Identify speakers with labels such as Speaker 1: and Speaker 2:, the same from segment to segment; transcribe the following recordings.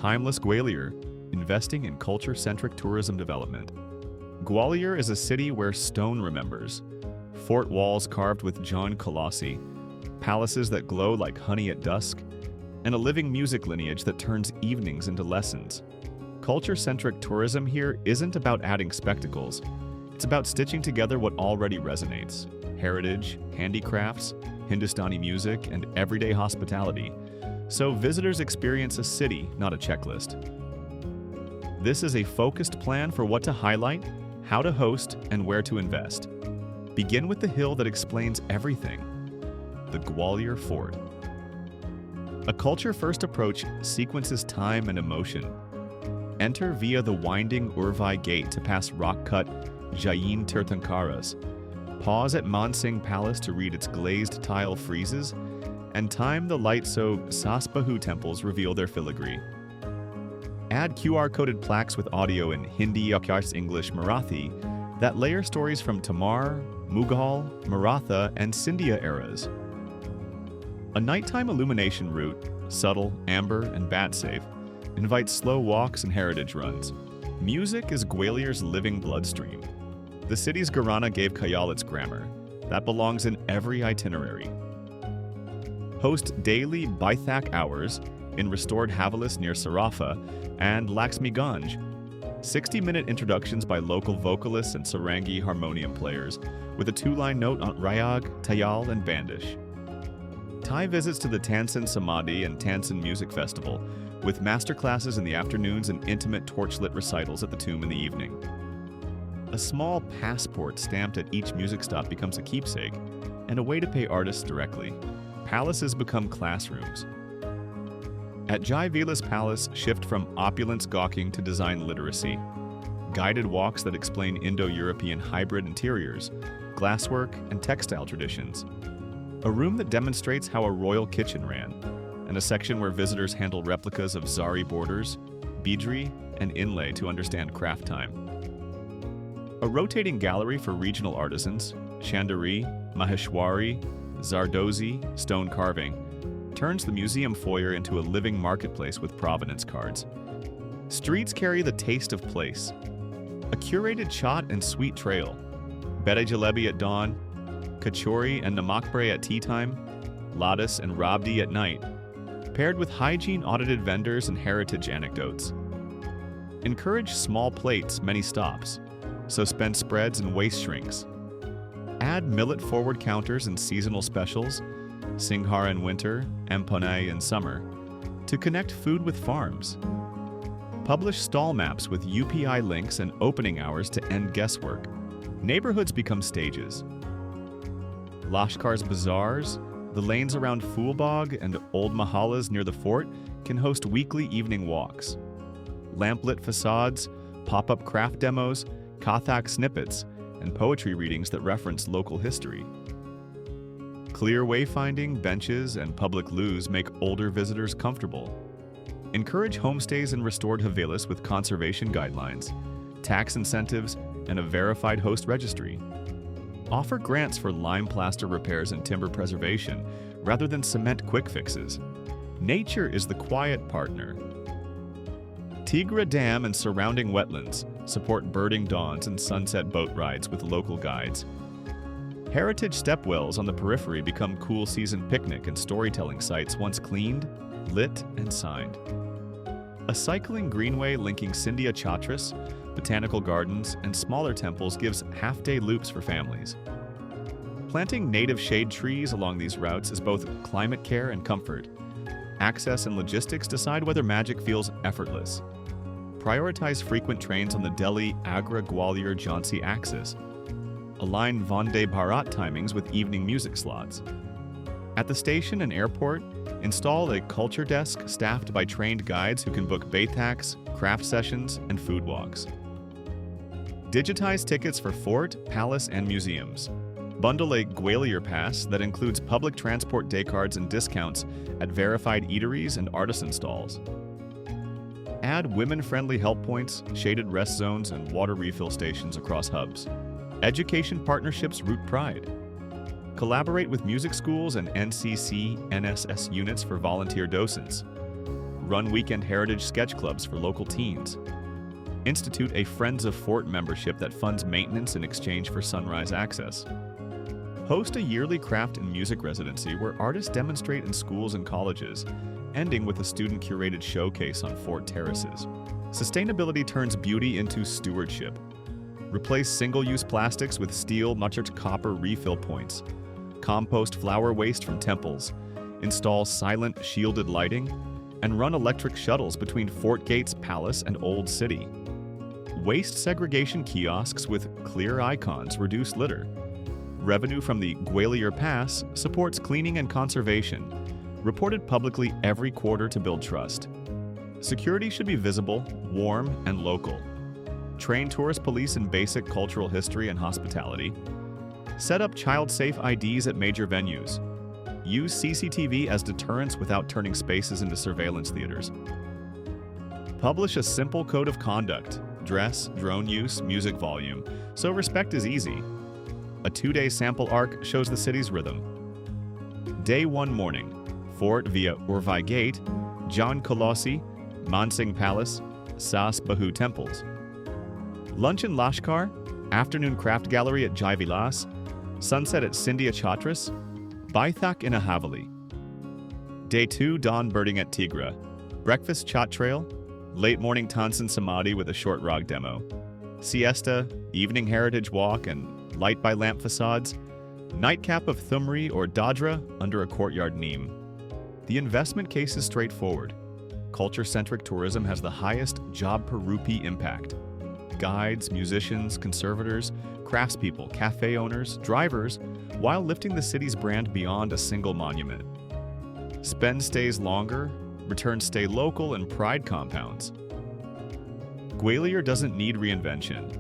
Speaker 1: Timeless Gwalior, investing in culture-centric tourism development. Gwalior is a city where stone remembers. Fort walls carved with John Colossi, palaces that glow like honey at dusk, and a living music lineage that turns evenings into lessons. Culture-centric tourism here isn't about adding spectacles. It's about stitching together what already resonates: heritage, handicrafts, Hindustani music, and everyday hospitality. So visitors experience a city, not a checklist. This is a focused plan for what to highlight, how to host, and where to invest. Begin with the hill that explains everything: the Gwalior Fort. A culture-first approach sequences time and emotion. Enter via the winding Urvai Gate to pass rock-cut Jain Tirthankaras. Pause at Singh Palace to read its glazed tile friezes, and time the light so Bahu temples reveal their filigree. Add QR-coded plaques with audio in Hindi, Yakars, English, Marathi that layer stories from Tamar, Mughal, Maratha, and Scindia eras. A nighttime illumination route, subtle, amber, and bat-safe, invites slow walks and heritage runs. Music is Gwalior's living bloodstream. The city's Gharana gave Khyal its grammar. That belongs in every itinerary. Host daily Baithak hours in restored havelis near Sarafa and Laxmiganj. 60-minute introductions by local vocalists and Sarangi harmonium players, with a two-line note on Rayag, Tayal, and Bandish. Thai visits to the Tansen Samadhi and Tansen Music Festival, with masterclasses in the afternoons and intimate torchlit recitals at the tomb in the evening. A small passport stamped at each music stop becomes a keepsake, and a way to pay artists directly. Palaces become classrooms. At Jai Vilas Palace, shift from opulence gawking to design literacy. Guided walks that explain Indo-European hybrid interiors, glasswork, and textile traditions. A room that demonstrates how a royal kitchen ran, and a section where visitors handle replicas of zari borders, bidri, and inlay to understand craft time. A rotating gallery for regional artisans, Chandari, Maheshwari, Zardozi, stone carving, turns the museum foyer into a living marketplace with provenance cards. Streets carry the taste of place. A curated chaat and sweet trail. Bede jalebi at dawn, Kachori and namakbre at tea time, ladis and rabdi at night, paired with hygiene-audited vendors and heritage anecdotes. Encourage small plates, many stops, so spend spreads and waist shrinks. Add millet-forward counters and seasonal specials, Singhar in winter, Empone in summer, to connect food with farms. Publish stall maps with UPI links and opening hours to end guesswork. Neighborhoods become stages. Lashkar's bazaars, the lanes around Fulbagh and old mahallas near the fort can host weekly evening walks. Lamplit facades, pop-up craft demos, Kathak snippets, and poetry readings that reference local history. Clear wayfinding, benches, and public loos make older visitors comfortable. Encourage homestays and restored havelis with conservation guidelines, tax incentives, and a verified host registry. Offer grants for lime plaster repairs and timber preservation rather than cement quick fixes. Nature is the quiet partner. Tigra Dam and surrounding wetlands support birding dawns and sunset boat rides with local guides. Heritage stepwells on the periphery become cool season picnic and storytelling sites once cleaned, lit, and signed. A cycling greenway linking Scindia Chatras, botanical gardens, and smaller temples gives half-day loops for families. Planting native shade trees along these routes is both climate care and comfort. Access and logistics decide whether magic feels effortless. Prioritize frequent trains on the Delhi-Agra-Gwalior-Jhansi axis. Align Vande Bharat timings with evening music slots. At the station and airport, install a culture desk staffed by trained guides who can book Baithaks, craft sessions, and food walks. Digitize tickets for fort, palace, and museums. Bundle a Gwalior Pass that includes public transport day cards and discounts at verified eateries and artisan stalls. Add women-friendly help points, shaded rest zones, and water refill stations across hubs. Education partnerships root pride. Collaborate with music schools and NCC, NSS units for volunteer docents. Run weekend heritage sketch clubs for local teens. Institute a Friends of Fort membership that funds maintenance in exchange for sunrise access. Host a yearly craft and music residency where artists demonstrate in schools and colleges, ending with a student-curated showcase on fort terraces. Sustainability turns beauty into stewardship. Replace single-use plastics with steel, much copper refill points. Compost flower waste from temples. Install silent, shielded lighting. And run electric shuttles between Fort Gates Palace and Old City. Waste segregation kiosks with clear icons reduce litter. Revenue from the Gwalior Pass supports cleaning and conservation, reported publicly every quarter to build trust. Security should be visible, warm, and local. Train tourist police in basic cultural history and hospitality. Set up child-safe IDs at major venues. Use CCTV as deterrence without turning spaces into surveillance theaters. Publish a simple code of conduct, dress, drone use, music volume, so respect is easy. A 2-day sample arc shows the city's rhythm. Day 1 morning, Fort via Orchha Gate, John Colossi, Mansingh Palace, Sas Bahu temples. Lunch in Lashkar, afternoon craft gallery at Jai Vilas, sunset at Sindhya Chatras, Baithak in a haveli. Day 2, dawn birding at Tigra, breakfast Chat Trail, late morning Tansen Samadhi with a short rag demo, siesta, evening heritage walk and light by lamp facades, nightcap of Thumri or Dadra under a courtyard neem. The investment case is straightforward. Culture-centric tourism has the highest job per rupee impact. Guides, musicians, conservators, craftspeople, cafe owners, drivers, while lifting the city's brand beyond a single monument. Spend stays longer, return stay local, and pride compounds. Gwalior doesn't need reinvention.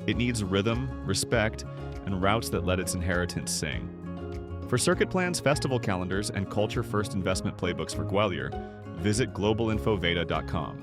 Speaker 1: It needs rhythm, respect, and routes that let its inheritance sing. For circuit plans, festival calendars, and culture-first investment playbooks for Gwalior, visit globalinfoveda.com.